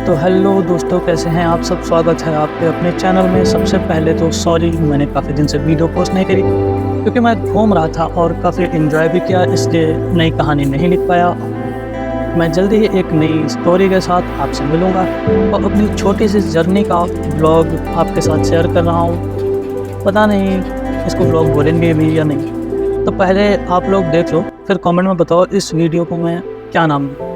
तो हेलो दोस्तों, कैसे हैं आप सब। स्वागत है आपके अपने चैनल में। सबसे पहले तो सॉरी, मैंने काफ़ी दिन से वीडियो पोस्ट नहीं करी क्योंकि मैं घूम रहा था और काफ़ी एंजॉय भी किया, इसलिए नई कहानी नहीं लिख पाया। मैं जल्दी ही एक नई स्टोरी के साथ आपसे मिलूँगा और अपनी छोटी सी जर्नी का ब्लॉग आपके साथ शेयर कर रहा हूँ। पता नहीं इसको ब्लॉग बोलेंगे भी या नहीं, तो पहले आप लोग देख लो, फिर कमेंट में बताओ इस वीडियो को मैं क्या नाम दूँ।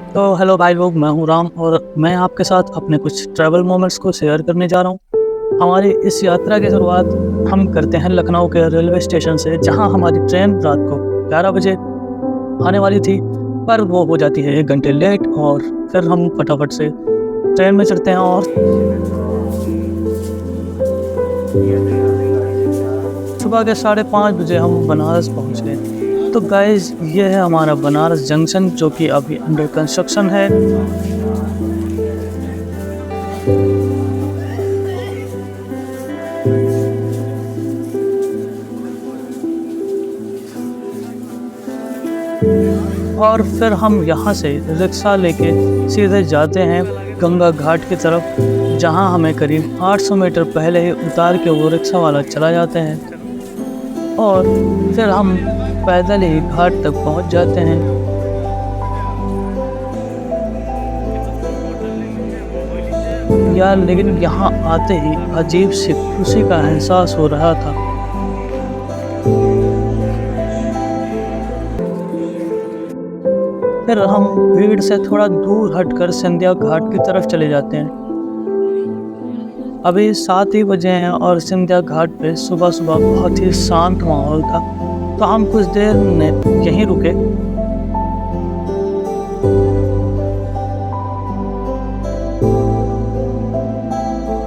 तो हेलो भाई लोग, मैं हूँ राम और मैं आपके साथ अपने कुछ ट्रैवल मोमेंट्स को शेयर करने जा रहा हूँ। हमारी इस यात्रा की शुरुआत हम करते हैं लखनऊ के रेलवे स्टेशन से, जहाँ हमारी ट्रेन रात को 11 बजे आने वाली थी, पर वो हो जाती है 1 घंटे लेट। और फिर हम फटाफट से ट्रेन में चढ़ते हैं और सुबह के 5:30 बजे हम बनारस पहुँच गए। तो गाइज, ये है हमारा बनारस जंक्शन, जो कि अभी अंडर कंस्ट्रक्शन है। और फिर हम यहाँ से रिक्शा लेके सीधे जाते हैं गंगा घाट की तरफ, जहाँ हमें करीब 800 मीटर पहले ही उतार के वो रिक्शा वाला चला जाते हैं और फिर हम पैदल ही घाट तक पहुँच जाते हैं। यार, लेकिन यहाँ आते ही अजीब सी खुशी का एहसास हो रहा था। फिर हम भीड़ से थोड़ा दूर हटकर संध्या घाट की तरफ चले जाते हैं। अभी 7 ही बजे हैं और संध्या घाट पे सुबह सुबह बहुत ही शांत माहौल था, तो हम कुछ देर यहीं रुके।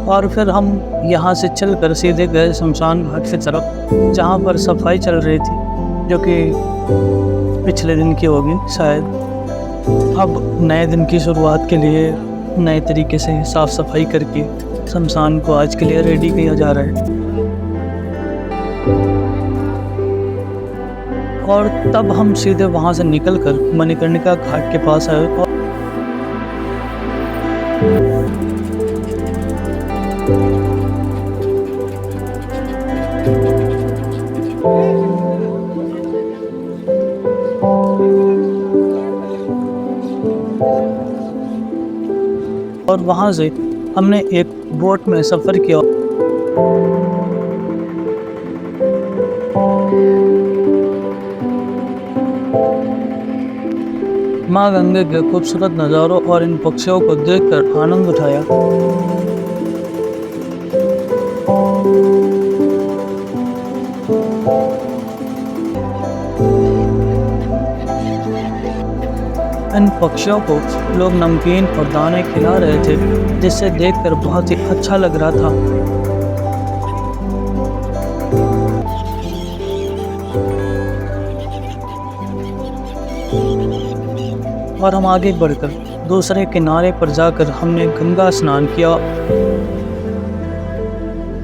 और फिर हम यहाँ से चलकर सीधे गए शमशान घाट की तरफ, जहाँ पर सफाई चल रही थी, जो कि पिछले दिन की होगी शायद। अब नए दिन की शुरुआत के लिए नए तरीके से साफ सफाई करके शमशान को आज के लिए रेडी किया जा रहा है। और तब हम सीधे वहाँ से निकलकर मणिकर्णिका घाट के पास आए और वहाँ से हमने एक बोट में सफ़र किया। माँ गंगे के खूबसूरत नज़ारों और इन पक्षियों को देखकर आनंद उठाया। इन पक्षियों को लोग नमकीन और दाने खिला रहे थे, जिससे देखकर बहुत ही अच्छा लग रहा था। और हम आगे बढ़कर दूसरे किनारे पर जाकर हमने गंगा स्नान किया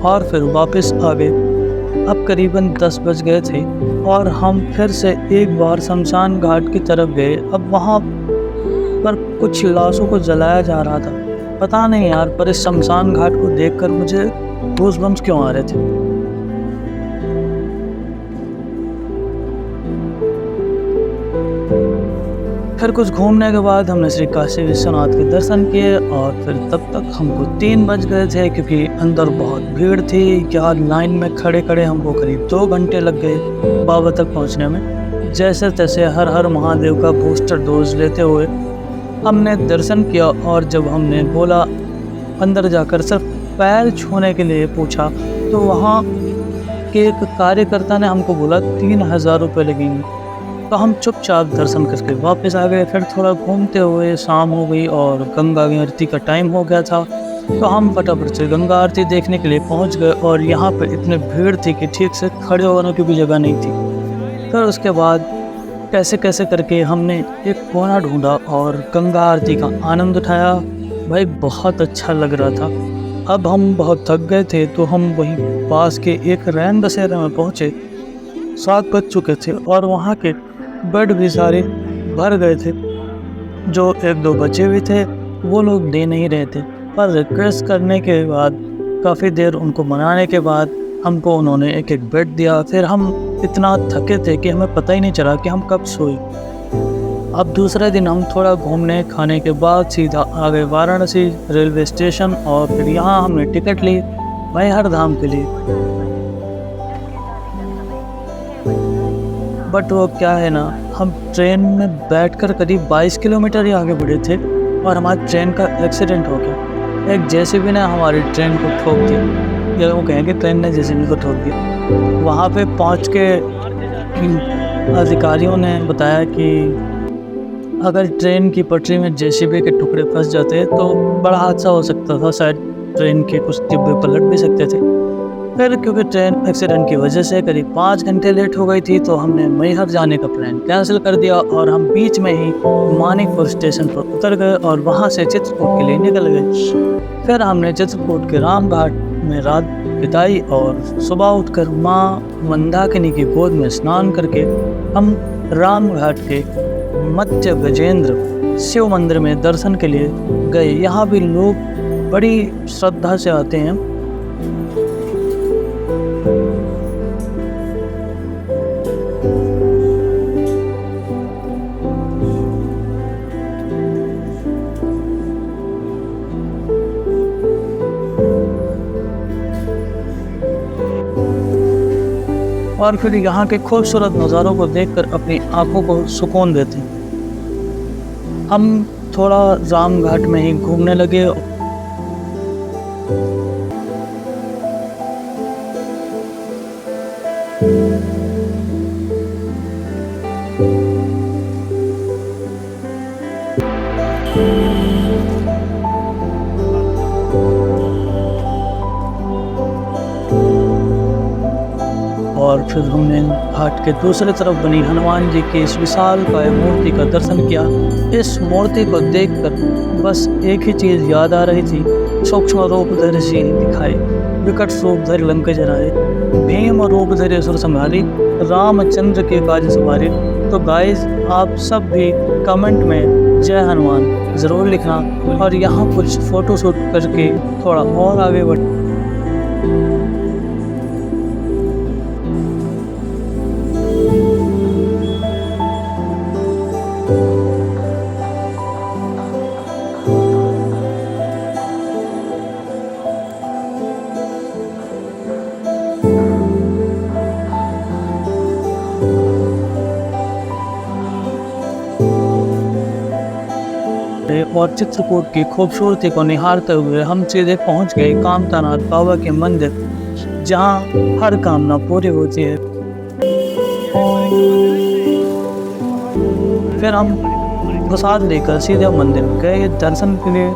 और फिर वापस आ गए। अब करीबन 10 बज गए थे और हम फिर से एक बार शमशान घाट की तरफ गए। अब वहाँ पर कुछ लाशों को जलाया जा रहा था। पता नहीं यार, पर इस शमशान घाट को देखकर मुझे गूज़बम्स क्यों आ रहे थे। फिर कुछ घूमने के बाद हमने श्री काशी विश्वनाथ के दर्शन किए और फिर तब तक हमको 3 बज गए थे, क्योंकि अंदर बहुत भीड़ थी। यार, लाइन में खड़े खड़े हमको करीब 2 घंटे लग गए बाबा तक पहुंचने में। जैसे तैसे हर हर महादेव का बूस्टर डोज लेते हुए हमने दर्शन किया। और जब हमने बोला अंदर जाकर सिर्फ पैर छूने के लिए पूछा, तो वहाँ के एक कार्यकर्ता ने हमको बोला 3000 रुपये लगेंगे। तो हम चुपचाप दर्शन करके वापस आ गए। फिर थोड़ा घूमते हुए शाम हो गई और गंगा आरती का टाइम हो गया था, तो हम फटाफट से गंगा आरती देखने के लिए पहुंच गए। और यहाँ पर इतनी भीड़ थी कि ठीक से खड़े होने की भी जगह नहीं थी। फिर उसके बाद कैसे कैसे करके हमने एक कोना ढूंढा और गंगा आरती का आनंद उठाया। भाई, बहुत अच्छा लग रहा था। अब हम बहुत थक गए थे, तो हम वहीं पास के एक रैन बसेरे में पहुँचे। 7 बज चुके थे और वहाँ के बेड भी सारे भर गए थे। जो 1-2 बचे भी थे वो लोग दे नहीं रहे थे, पर रिक्वेस्ट करने के बाद काफ़ी देर उनको मनाने के बाद हमको उन्होंने एक बेड दिया। फिर हम इतना थके थे कि हमें पता ही नहीं चला कि हम कब सोए। अब दूसरे दिन हम थोड़ा घूमने खाने के बाद सीधा आ गए वाराणसी रेलवे स्टेशन, और फिर यहाँ हमने टिकट ली मैहर धाम के लिए। बट वो क्या है ना, हम ट्रेन में बैठकर करीब 22 किलोमीटर ही आगे बढ़े थे और हमारी ट्रेन का एक्सीडेंट हो गया। एक जेसीबी ने हमारी ट्रेन को ठोक दिया, या वो कहेंगे ट्रेन ने जेसीबी को ठोक दिया। वहाँ पे पहुँच के अधिकारियों ने बताया कि अगर ट्रेन की पटरी में जेसीबी के टुकड़े फंस जाते तो बड़ा हादसा हो सकता था, शायद ट्रेन के कुछ डिब्बे पलट भी सकते थे। फिर क्योंकि ट्रेन एक्सीडेंट की वजह से करीब 5 घंटे लेट हो गई थी, तो हमने मैहर जाने का प्लान कैंसिल कर दिया और हम बीच में ही मानिकपुर स्टेशन पर उतर गए और वहाँ से चित्रकूट के लिए निकल गए। फिर हमने चित्रकूट के राम घाट में रात बिताई और सुबह उठकर माँ मंदाकिनी की गोद में स्नान करके हम राम घाट के मध्य गजेंद्र शिव मंदिर में दर्शन के लिए गए। यहाँ भी लोग बड़ी श्रद्धा से आते हैं। और फिर यहाँ के खूबसूरत नज़ारों को देखकर अपनी आंखों को सुकून देते हैं। हम थोड़ा राम घाट में ही घूमने लगे। और फिर हमने घाट के दूसरे तरफ बनी हनुमान जी की इस विशालकाय मूर्ति का दर्शन किया। इस मूर्ति को देखकर बस एक ही चीज़ याद आ रही थी, सूक्ष्म रूप धरि सिंह दिखाई, विकट रूप धरि लंक जराए, भीम रूप धरि असुर संहारी, रामचंद्र के काज सवारे। तो गाइस, आप सब भी कमेंट में जय हनुमान ज़रूर लिखना और यहाँ कुछ फ़ोटो शूट करके थोड़ा और आगे बढ़। और चित्रकूट की खूबसूरती को निहारते हुए हम सीधे पहुंच गए कामतानाथ बाबा के मंदिर, जहां हर कामना पूरी होती है। फिर हम प्रसाद लेकर सीधे मंदिर गए दर्शन के लिए।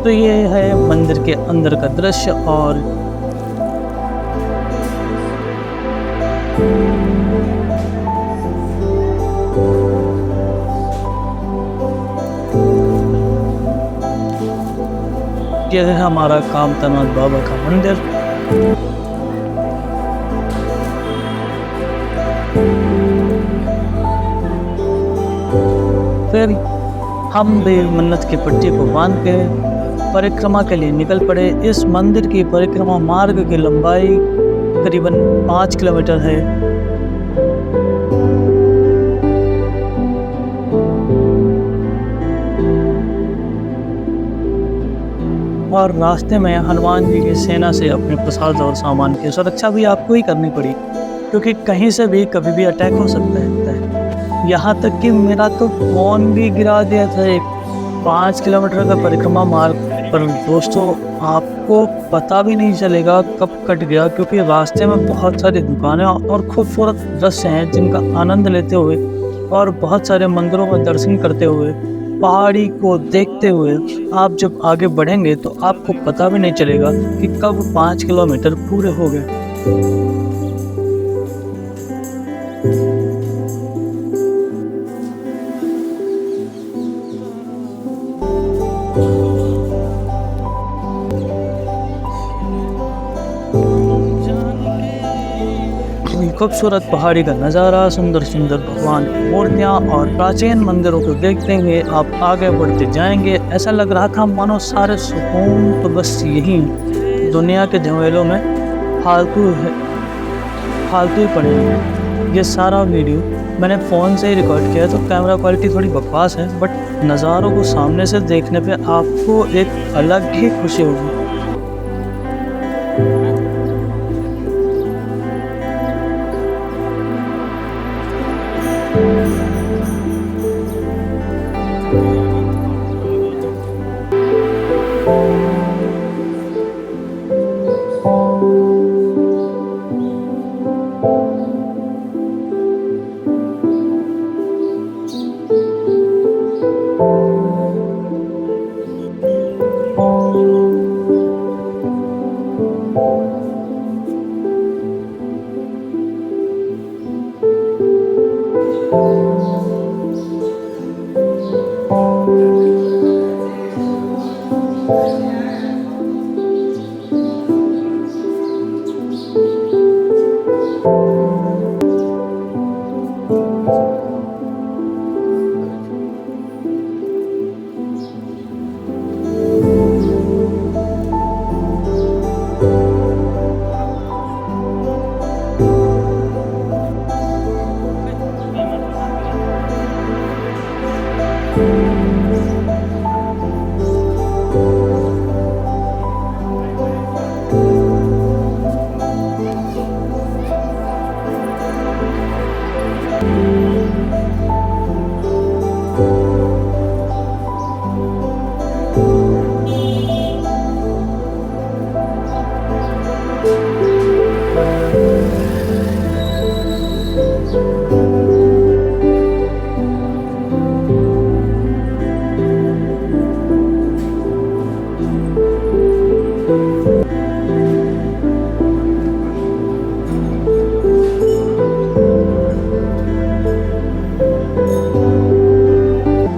तो ये है मंदिर के अंदर का दृश्य। और यह है हमारा कामतानाथ बाबा का मंदिर। फिर हम भी मन्नत की पट्टी को बांध के परिक्रमा के लिए निकल पड़े। इस मंदिर की परिक्रमा मार्ग की लंबाई करीबन 5 किलोमीटर है। और रास्ते में हनुमान जी की सेना से अपने प्रसाद और सामान की सुरक्षा भी आपको ही करनी पड़ी, क्योंकि कहीं से भी कभी भी अटैक हो सकता है। यहाँ तक कि मेरा तो फोन भी गिरा दिया था एक 5 किलोमीटर का परिक्रमा मार्ग पर। दोस्तों, आपको पता भी नहीं चलेगा कब कट गया, क्योंकि रास्ते में बहुत सारी दुकानें और खूबसूरत दृश्य हैं जिनका आनंद लेते हुए और बहुत सारे मंदिरों में दर्शन करते हुए, पहाड़ी को देखते हुए आप जब आगे बढ़ेंगे तो आपको पता भी नहीं चलेगा कि कब 5 किलोमीटर पूरे हो गए। खूबसूरत पहाड़ी का नज़ारा, सुंदर सुंदर भगवान की मूर्तियाँ और प्राचीन मंदिरों को देखते हुए आप आगे बढ़ते जाएंगे। ऐसा लग रहा था मानो सारे सुकून तो बस यही दुनिया के झमेलों में फालतू है, फालतू ही पड़े हैं। ये सारा वीडियो मैंने फ़ोन से ही रिकॉर्ड किया है, तो कैमरा क्वालिटी थोड़ी बकवास है, बट नज़ारों को सामने से देखने पे आपको एक अलग ही खुशी होगी।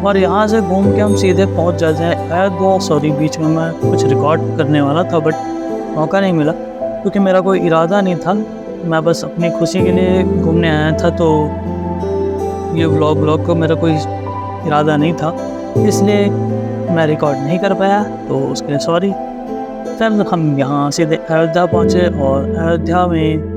और यहाँ से घूम के हम सीधे पहुँच जाते हैं अयोध्या। सॉरी, बीच में मैं कुछ रिकॉर्ड करने वाला था बट मौका नहीं मिला, क्योंकि मेरा कोई इरादा नहीं था। मैं बस अपनी खुशी के लिए घूमने आया था, तो ये व्लॉग को मेरा कोई इरादा नहीं था, इसलिए मैं रिकॉर्ड नहीं कर पाया, तो उसके लिए सॉरी। फिर हम यहाँ सीधे अयोध्या पहुँचे और अयोध्या में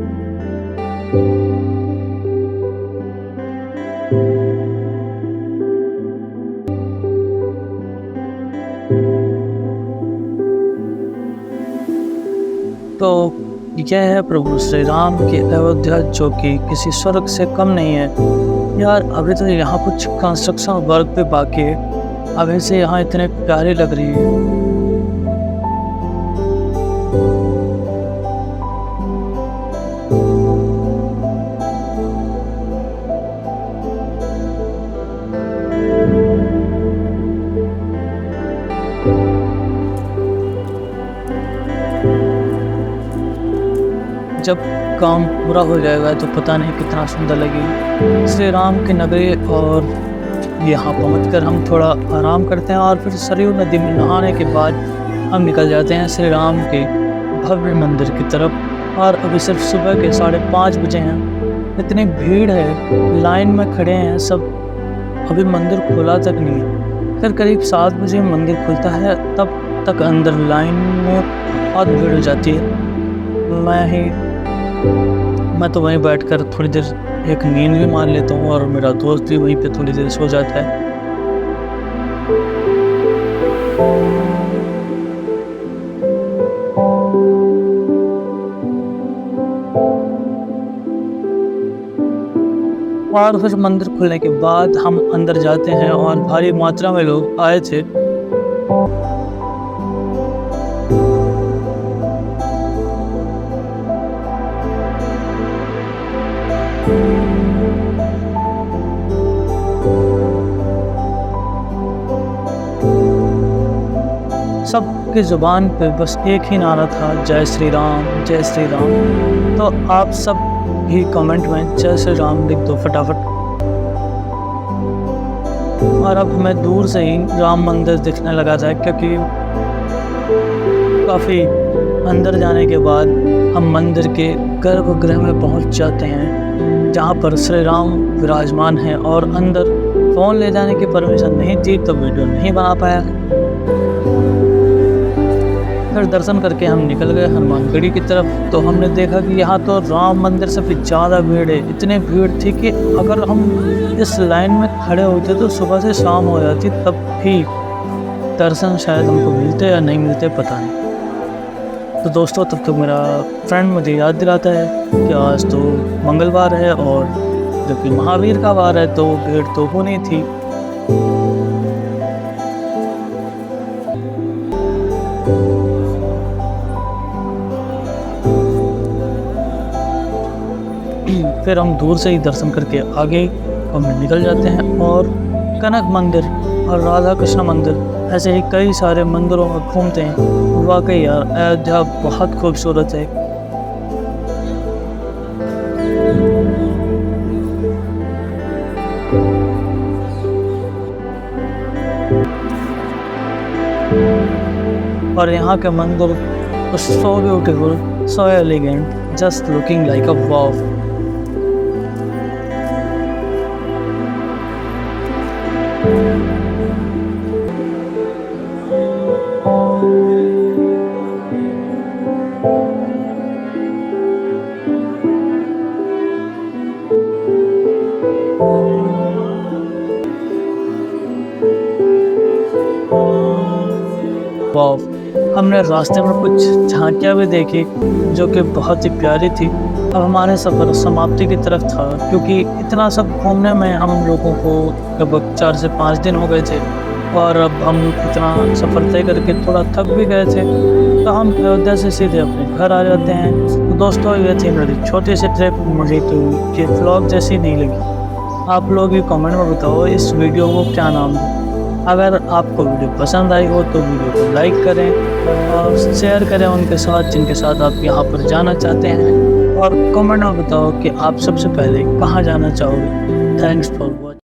तो यह है प्रभु श्री राम की अयोध्या, जो कि किसी स्वर्ग से कम नहीं है। यार अभी तो यहाँ कुछ कंस्ट्रक्शन वर्क पे बाकी है, अभी से यहाँ इतने प्यारी लग रही है। जब काम पूरा हो जाएगा तो पता नहीं कितना सुंदर लगेगा श्री राम की नगरी। और यहाँ पहुँचकर हम थोड़ा आराम करते हैं और फिर सरयू नदी में नहाने के बाद हम निकल जाते हैं श्री राम के भव्य मंदिर की तरफ। और अभी सिर्फ सुबह के 5:30 बजे हैं, इतनी भीड़ है, लाइन में खड़े हैं सब, अभी मंदिर खुला तक नहीं है। फिर करीब 7 बजे मंदिर खुलता है, तब तक अंदर लाइन में बहुत भीड़ हो जाती है। मैं तो वहीं बैठकर थोड़ी देर एक नींद भी मार लेता हूँ और मेरा दोस्त भी वहीं पे थोड़ी देर सो जाता है। और फिर मंदिर खुलने के बाद हम अंदर जाते हैं और भारी मात्रा में लोग आए थे। सबकी ज़ुबान पे बस एक ही नारा था, जय श्री राम, जय श्री राम। तो आप सब भी कमेंट में जय श्री राम लिख दो फटाफट। और अब हमें दूर से ही राम मंदिर दिखने लगा था, क्योंकि काफ़ी अंदर जाने के बाद हम मंदिर के गर्भगृह में पहुंच जाते हैं, जहां पर श्री राम विराजमान हैं और अंदर फ़ोन ले जाने की परमिशन नहीं थी तो वीडियो नहीं बना पाया। फिर दर्शन करके हम निकल गए हनुमानगढ़ी की तरफ। तो हमने देखा कि यहाँ तो राम मंदिर से भी ज़्यादा भीड़ है। इतनी भीड़ थी कि अगर हम इस लाइन में खड़े होते तो सुबह से शाम हो जाती, तब भी दर्शन शायद हमको मिलते या नहीं मिलते पता नहीं। तो दोस्तों, तब तक मेरा फ्रेंड मुझे याद दिलाता है कि आज तो मंगलवार है और जबकि महावीर का वार है तो भीड़ तो होनी थी। फिर हम दूर से ही दर्शन करके आगे हम निकल जाते हैं और कनक मंदिर और राधा कृष्ण मंदिर ऐसे ही कई सारे मंदिरों में घूमते हैं। वाकई यार, अयोध्या बहुत खूबसूरत है। और यहाँ के मंदिर so beautiful, so elegant, just looking like a wow. Wow, हमने रास्ते में कुछ झांकियाँ भी देखी जो कि बहुत ही प्यारी थी। अब हमारे सफ़र समाप्ति की तरफ था, क्योंकि इतना सब घूमने में हम लोगों को लगभग 4 से 5 दिन हो गए थे और अब हम इतना सफ़र तय करके थोड़ा थक भी गए थे, तो हम अयोध्या से सीधे अपने घर आ जाते हैं। तो दोस्तों, ये थी मेरी छोटी सी ट्रिप। मुझे तो ये व्लॉग जैसी नहीं लगी। आप लोग भी कमेंट में बताओ इस वीडियो को क्या नाम है। अगर आपको वीडियो पसंद आई हो तो वीडियो को लाइक करें और शेयर करें उनके साथ जिनके साथ आप यहाँ पर जाना चाहते हैं, और कमेंट में बताओ कि आप सबसे पहले कहाँ जाना चाहोगे। Thanks for watching.